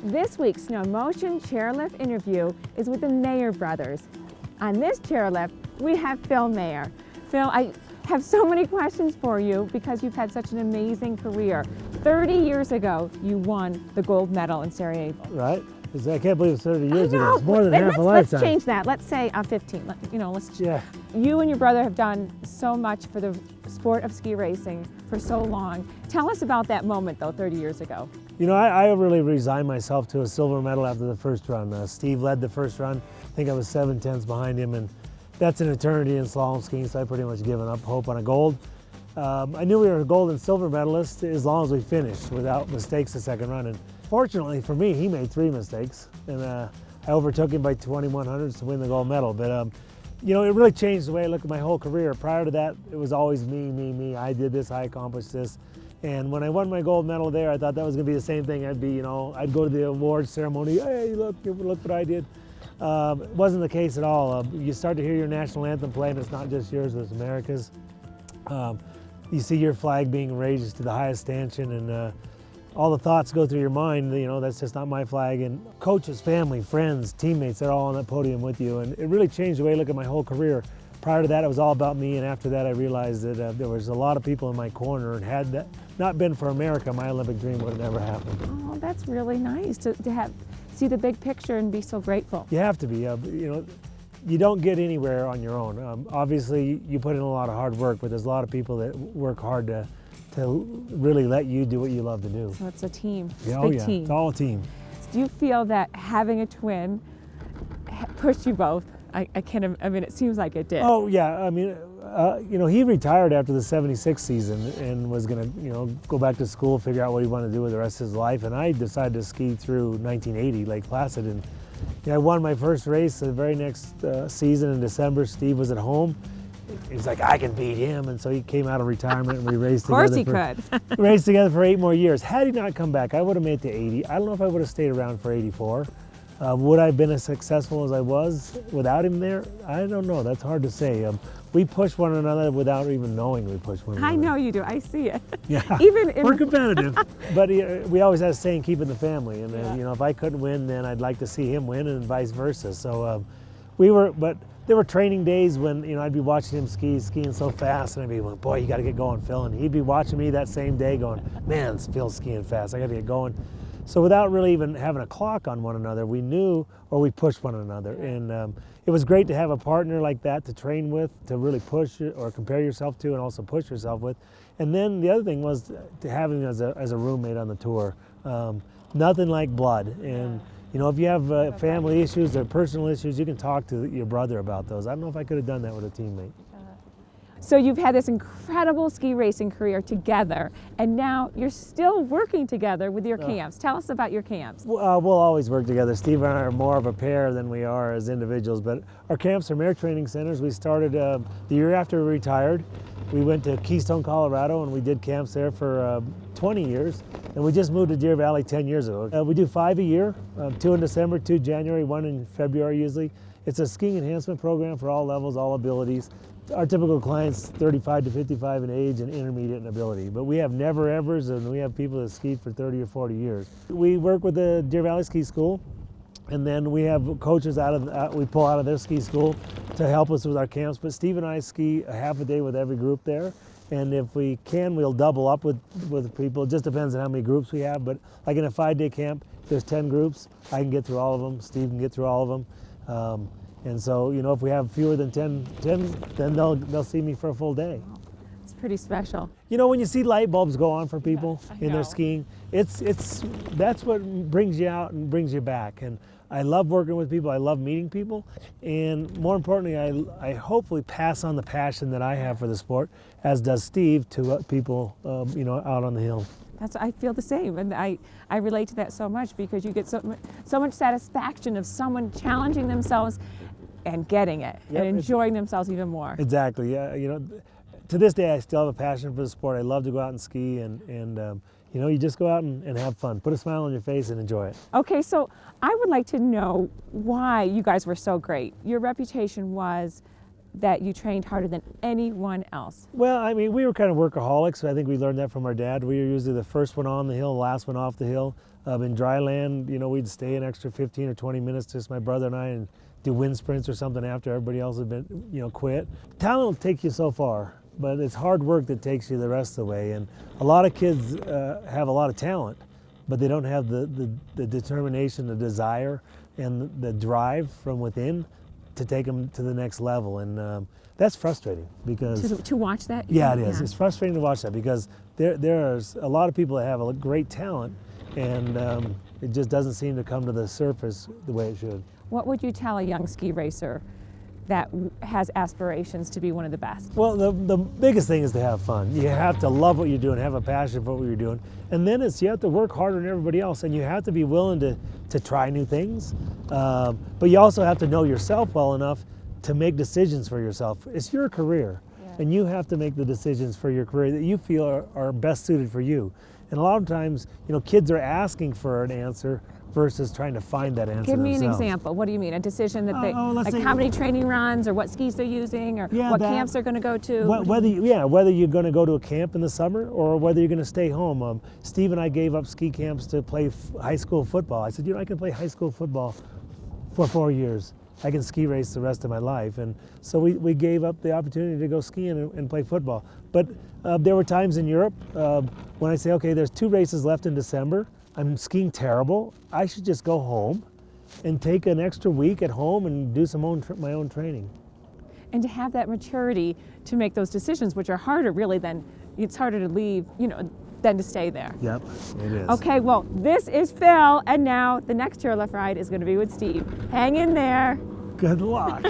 This week's SnowMotion Chairlift interview is with the Mahre brothers. On this chairlift, we have Phil Mahre. Phil, I have so many questions for you because you've had such an amazing career. 30 years ago, you won the gold medal in Sarajevo. Right? I can't believe it's 30 years ago. It's more than half a lifetime. Let's change that. Let's say 15. Yeah. You and your brother have done so much for the sport of ski racing for so long. Tell us about that moment, though, 30 years ago. You know, I really resigned myself to a silver medal after the first run. Steve led the first run. I think I was 7/10 behind him, and that's an eternity in slalom skiing, so I pretty much given up hope on a gold. I knew we were a gold and silver medalist as long as we finished without mistakes the second run. And fortunately for me, he made 3 mistakes, and I overtook him by 21/100ths to win the gold medal. But you know, it really changed the way I look at my whole career. Prior to that, it was always me. I did this, I accomplished this. And when I won my gold medal there, I thought that was going to be the same thing. I'd go to the awards ceremony. Hey, look what I did. It wasn't the case at all. You start to hear your national anthem play, and it's not just yours, it's America's. You see your flag being raised to the highest stanchion, and all the thoughts go through your mind, you know, that's just not my flag. And coaches, family, friends, teammates, they're all on that podium with you. And it really changed the way I look at my whole career. Prior to that, it was all about me, and after that, I realized that there was a lot of people in my corner, and had that not been for America, my Olympic dream would have never happened. Oh, that's really nice to see the big picture and be so grateful. You have to be. You know, you don't get anywhere on your own. Obviously, you put in a lot of hard work, but there's a lot of people that work hard to really let you do what you love to do. So it's a team. Yeah, Big team. It's all a team. Do you feel that having a twin pushed you both? I mean, it seems like it did. Oh yeah, I mean, you know, he retired after the '76 season and was gonna, you know, go back to school, figure out what he wanted to do with the rest of his life. And I decided to ski through 1980, Lake Placid, and you know, I won my first race the very next season in December. Steve was at home. He's like, I can beat him, and so he came out of retirement, and we raced together. Of course he could. Raced together for 8 more years. Had he not come back, I would have made it to 80. I don't know if I would have stayed around for 84. Would I have been as successful as I was without him there? I don't know. That's hard to say. We push one another without even knowing we push one another. I know you do. I see it. Yeah. We're competitive. But we always had a saying, keep it in the family. And you know, if I couldn't win, then I'd like to see him win, and vice versa. So but there were training days when, you know, I'd be watching him skiing so fast, and I'd be like, boy, you got to get going, Phil. And he'd be watching me that same day going, man, Phil's skiing fast. I got to get going. So without really even having a clock on one another, we knew, or we pushed one another. And it was great to have a partner like that to train with, to really push or compare yourself to, and also push yourself with. And then the other thing was to have him as a roommate on the tour. Nothing like blood. And you know, if you have family issues or personal issues, you can talk to your brother about those. I don't know if I could have done that with a teammate. So you've had this incredible ski racing career together, and now you're still working together with your camps. Tell us about your camps. We'll always work together. Steve and I are more of a pair than we are as individuals, but our camps are Mahre Training Centers. We started the year after we retired. We went to Keystone, Colorado, and we did camps there for 20 years, and we just moved to Deer Valley 10 years ago. We do 5 a year, 2 in December, 2 January, 1 in February usually. It's a skiing enhancement program for all levels, all abilities. Our typical clients 35 to 55 in age and intermediate in ability, but we have never-evers, and we have people that skied for 30 or 40 years. We work with the Deer Valley Ski School, and then we have coaches we pull out of their ski school to help us with our camps. But Steve and I ski a half a day with every group there, and if we can, we'll double up with people. It just depends on how many groups we have, but like in a 5-day camp, there's 10 groups. I can get through all of them. Steve can get through all of them. And so, you know, if we have fewer than 10, then they'll see me for a full day. It's pretty special. You know, when you see light bulbs go on for people in their skiing, that's what brings you out and brings you back. And I love working with people. I love meeting people. And more importantly, I hopefully pass on the passion that I have for the sport, as does Steve, to people, you know, out on the hill. I feel the same, and I relate to that so much, because you get so much satisfaction of someone challenging themselves and getting it, and enjoying themselves even more. Exactly. Yeah. You know, to this day, I still have a passion for the sport. I love to go out and ski, and you know, you just go out and have fun. Put a smile on your face and enjoy it. Okay, so I would like to know why you guys were so great. Your reputation was that you trained harder than anyone else? Well, I mean, we were kind of workaholics. So I think we learned that from our dad. We were usually the first one on the hill, the last one off the hill. In dry land, you know, we'd stay an extra 15 or 20 minutes, just my brother and I, and do wind sprints or something after everybody else had been, you know, quit. Talent will take you so far, but it's hard work that takes you the rest of the way. And a lot of kids have a lot of talent, but they don't have the determination, the desire, and the drive from within to take them to the next level. And that's frustrating because... To watch that? Yeah, it is. Yeah. It's frustrating to watch that because there's a lot of people that have a great talent, and it just doesn't seem to come to the surface the way it should. What would you tell a young ski racer that has aspirations to be one of the best? Well, the biggest thing is to have fun. You have to love what you're doing, have a passion for what you're doing, and then you have to work harder than everybody else, and you have to be willing to try new things, but you also have to know yourself well enough to make decisions for yourself. It's your career, and you have to make the decisions for your career that you feel are best suited for you. And a lot of times, you know, kids are asking for an answer versus trying to find that answer Give me themselves. an example. What do you mean? A decision that they, let's like say, how many training runs, or what skis they're using, or what camps they're going to go to? Whether you're going to go to a camp in the summer or whether you're going to stay home. Steve and I gave up ski camps to play high school football. I said, you know, I can play high school football for 4 years. I can ski race the rest of my life. And so we gave up the opportunity to go skiing and play football. But there were times in Europe when I say, okay, there's 2 races left in December. I'm skiing terrible. I should just go home and take an extra week at home and do my own training. And to have that maturity to make those decisions, which are harder really than, it's harder to leave, you know, than to stay there. Yep, it is. Okay, well, this is Phil, and now the next chairlift ride is going to be with Steve. Hang in there. Good luck.